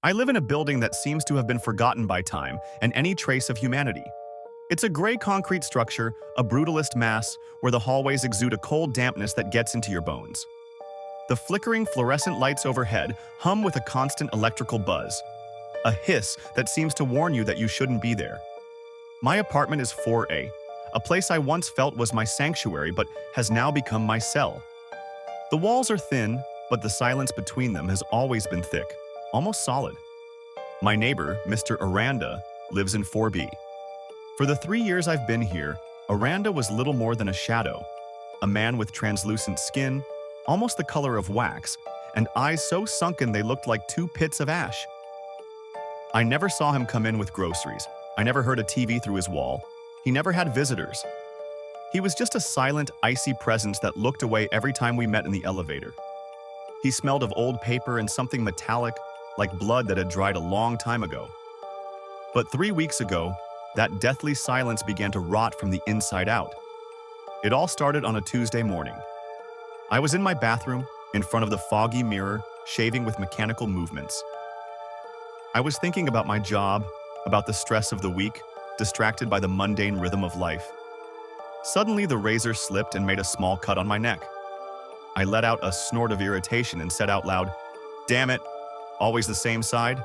I live in a building that seems to have been forgotten by time and any trace of humanity. It's a gray concrete structure, a brutalist mass, where the hallways exude a cold dampness that gets into your bones. The flickering fluorescent lights overhead hum with a constant electrical buzz, a hiss that seems to warn you that you shouldn't be there. My apartment is 4A, a place I once felt was my sanctuary but has now become my cell. The walls are thin, but the silence between them has always been thick, almost solid. My neighbor, Mr. Aranda, lives in 4B. For the 3 years I've been here, Aranda was little more than a shadow, a man with translucent skin, almost the color of wax, and eyes so sunken they looked like two pits of ash. I never saw him come in with groceries. I never heard a TV through his wall. He never had visitors. He was just a silent, icy presence that looked away every time we met in the elevator. He smelled of old paper and something metallic, like blood that had dried a long time ago. But 3 weeks ago, that deathly silence began to rot from the inside out. It all started on a Tuesday morning. I was in my bathroom, in front of the foggy mirror, shaving with mechanical movements. I was thinking about my job, about the stress of the week, distracted by the mundane rhythm of life. Suddenly, the razor slipped and made a small cut on my neck. I let out a snort of irritation and said out loud, "Damn it, always the same side?"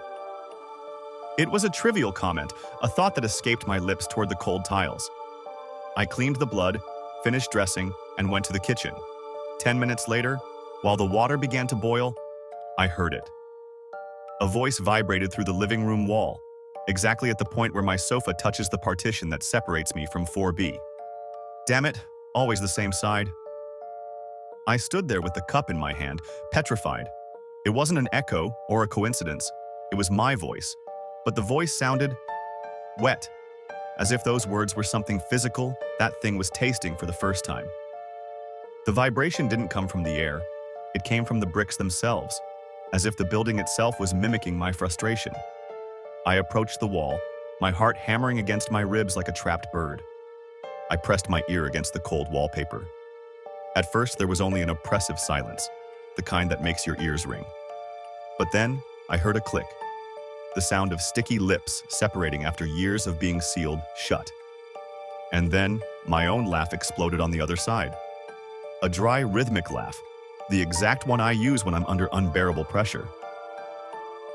It was a trivial comment, a thought that escaped my lips toward the cold tiles. I cleaned the blood, finished dressing, and went to the kitchen. 10 minutes later, while the water began to boil, I heard it. A voice vibrated through the living room wall, exactly at the point where my sofa touches the partition that separates me from 4B. Damn it, always the same side. I stood there with the cup in my hand, petrified. It wasn't an echo or a coincidence. It was my voice. But the voice sounded wet, as if those words were something physical that thing was tasting for the first time. The vibration didn't come from the air. It came from the bricks themselves, as if the building itself was mimicking my frustration. I approached the wall, my heart hammering against my ribs like a trapped bird. I pressed my ear against the cold wallpaper. At first, there was only an oppressive silence, the kind that makes your ears ring. But then, I heard a click, the sound of sticky lips separating after years of being sealed shut. And then, my own laugh exploded on the other side. A dry, rhythmic laugh, the exact one I use when I'm under unbearable pressure.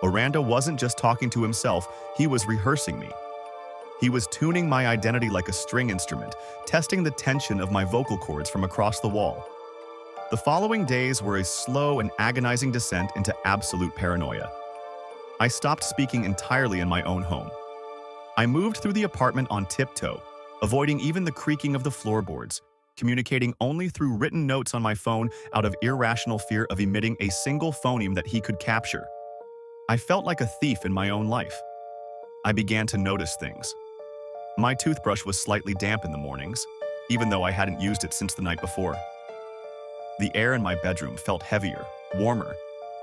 Aranda wasn't just talking to himself, he was rehearsing me. He was tuning my identity like a string instrument, testing the tension of my vocal cords from across the wall. The following days were a slow and agonizing descent into absolute paranoia. I stopped speaking entirely in my own home. I moved through the apartment on tiptoe, avoiding even the creaking of the floorboards, communicating only through written notes on my phone out of irrational fear of emitting a single phoneme that he could capture. I felt like a thief in my own life. I began to notice things. My toothbrush was slightly damp in the mornings, even though I hadn't used it since the night before. The air in my bedroom felt heavier, warmer,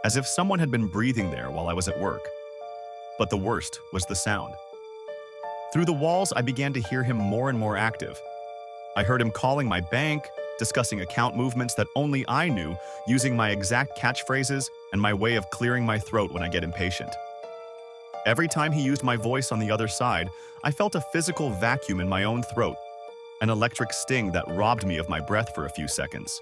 as if someone had been breathing there while I was at work. But the worst was the sound. Through the walls, I began to hear him more and more active. I heard him calling my bank, discussing account movements that only I knew, using my exact catchphrases and my way of clearing my throat when I get impatient. Every time he used my voice on the other side, I felt a physical vacuum in my own throat, an electric sting that robbed me of my breath for a few seconds.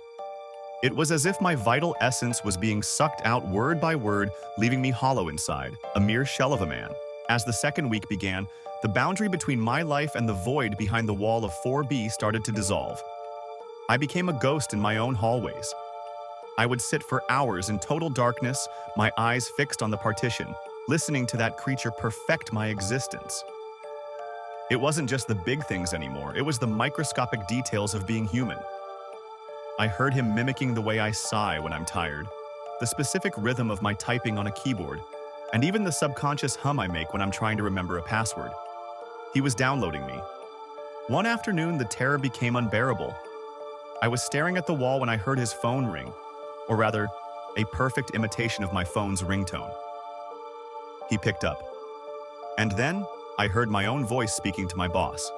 It was as if my vital essence was being sucked out word by word, leaving me hollow inside, a mere shell of a man. As the second week began, the boundary between my life and the void behind the wall of 4B started to dissolve. I became a ghost in my own hallways. I would sit for hours in total darkness, my eyes fixed on the partition, listening to that creature perfect my existence. It wasn't just the big things anymore, it was the microscopic details of being human. I heard him mimicking the way I sigh when I'm tired, the specific rhythm of my typing on a keyboard, and even the subconscious hum I make when I'm trying to remember a password. He was downloading me. One afternoon, the terror became unbearable. I was staring at the wall when I heard his phone ring, or rather, a perfect imitation of my phone's ringtone. He picked up. And then, I heard my own voice speaking to my boss.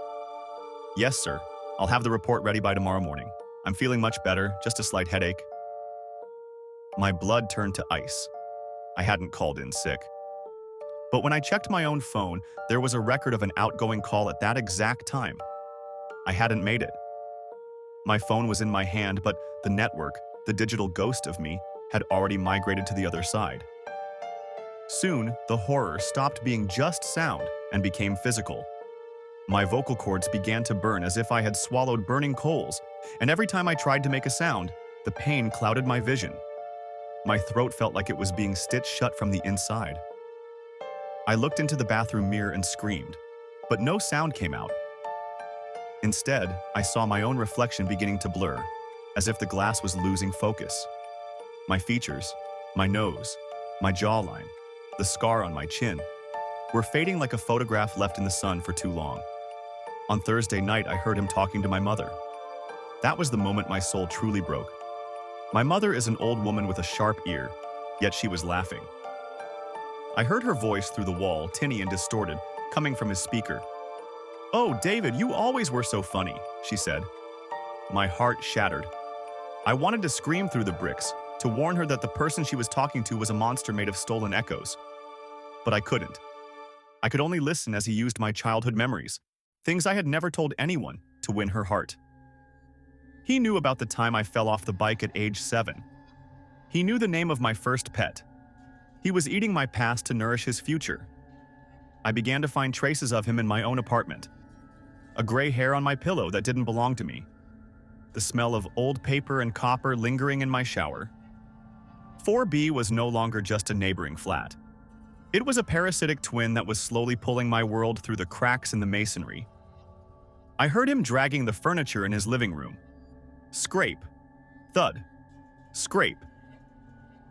"Yes, sir. I'll have the report ready by tomorrow morning. I'm feeling much better, just a slight headache." My blood turned to ice. I hadn't called in sick. But when I checked my own phone, there was a record of an outgoing call at that exact time. I hadn't made it. My phone was in my hand, but the network, the digital ghost of me, had already migrated to the other side. Soon, the horror stopped being just sound and became physical. My vocal cords began to burn as if I had swallowed burning coals, and every time I tried to make a sound, the pain clouded my vision. My throat felt like it was being stitched shut from the inside. I looked into the bathroom mirror and screamed, but no sound came out. Instead, I saw my own reflection beginning to blur, as if the glass was losing focus. My features, my nose, my jawline, the scar on my chin, were fading like a photograph left in the sun for too long. On Thursday night, I heard him talking to my mother. That was the moment my soul truly broke. My mother is an old woman with a sharp ear, yet she was laughing. I heard her voice through the wall, tinny and distorted, coming from his speaker. "Oh, David, you always were so funny," she said. My heart shattered. I wanted to scream through the bricks, to warn her that the person she was talking to was a monster made of stolen echoes. But I couldn't. I could only listen as he used my childhood memories, things I had never told anyone, to win her heart. He knew about the time I fell off the bike at age 7. He knew the name of my first pet. He was eating my past to nourish his future. I began to find traces of him in my own apartment. A gray hair on my pillow that didn't belong to me. The smell of old paper and copper lingering in my shower. 4B was no longer just a neighboring flat. It was a parasitic twin that was slowly pulling my world through the cracks in the masonry. I heard him dragging the furniture in his living room. Scrape. Thud. Scrape.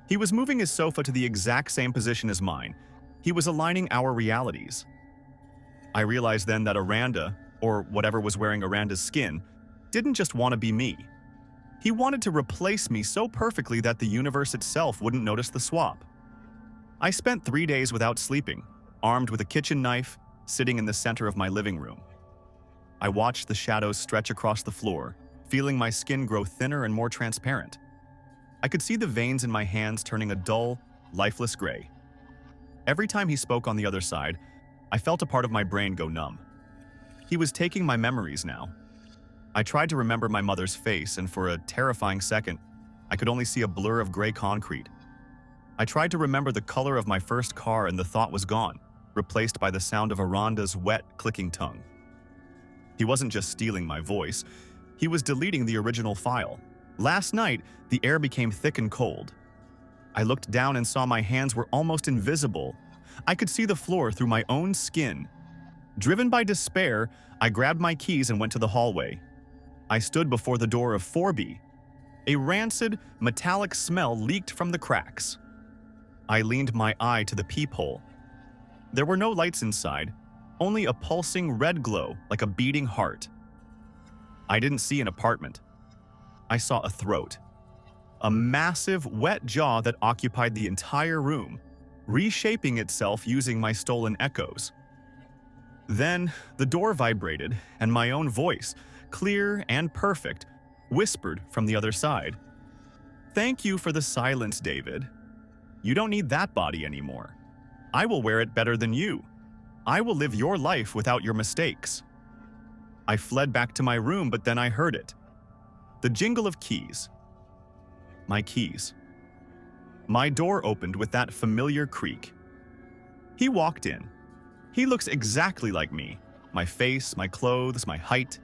He was moving his sofa to the exact same position as mine. He was aligning our realities. I realized then that Aranda, or whatever was wearing Aranda's skin, didn't just want to be me. He wanted to replace me so perfectly that the universe itself wouldn't notice the swap. I spent 3 days without sleeping, armed with a kitchen knife, sitting in the center of my living room. I watched the shadows stretch across the floor, feeling my skin grow thinner and more transparent. I could see the veins in my hands turning a dull, lifeless gray. Every time he spoke on the other side, I felt a part of my brain go numb. He was taking my memories now. I tried to remember my mother's face, and for a terrifying second, I could only see a blur of gray concrete. I tried to remember the color of my first car, and the thought was gone, replaced by the sound of Aranda's wet, clicking tongue. He wasn't just stealing my voice, he was deleting the original file. Last night, the air became thick and cold. I looked down and saw my hands were almost invisible. I could see the floor through my own skin. Driven by despair, I grabbed my keys and went to the hallway. I stood before the door of 4B. A rancid, metallic smell leaked from the cracks. I leaned my eye to the peephole. There were no lights inside, only a pulsing red glow like a beating heart. I didn't see an apartment. I saw a throat. A massive, wet jaw that occupied the entire room, reshaping itself using my stolen echoes. Then, the door vibrated, and my own voice, clear and perfect, whispered from the other side. "Thank you for the silence, David. You don't need that body anymore. I will wear it better than you. I will live your life without your mistakes." I fled back to my room, but then I heard it. The jingle of keys. My keys. My door opened with that familiar creak. He walked in. He looks exactly like me. My face, my clothes, my height.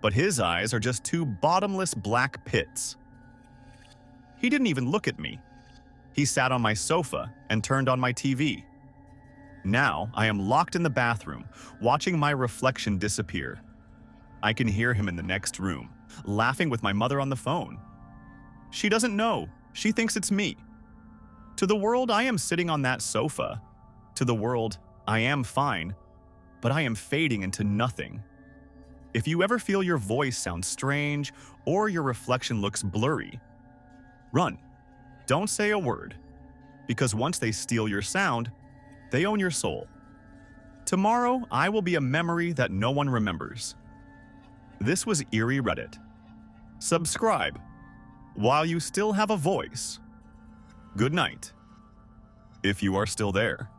But his eyes are just two bottomless black pits. He didn't even look at me. He sat on my sofa and turned on my TV. Now I am locked in the bathroom, watching my reflection disappear. I can hear him in the next room, laughing with my mother on the phone. She doesn't know. She thinks it's me. To the world, I am sitting on that sofa. To the world, I am fine, but I am fading into nothing. If you ever feel your voice sounds strange or your reflection looks blurry, run. Don't say a word, because once they steal your sound, they own your soul. Tomorrow, I will be a memory that no one remembers. This was Eerie Reddit. Subscribe while you still have a voice. Good night, if you are still there.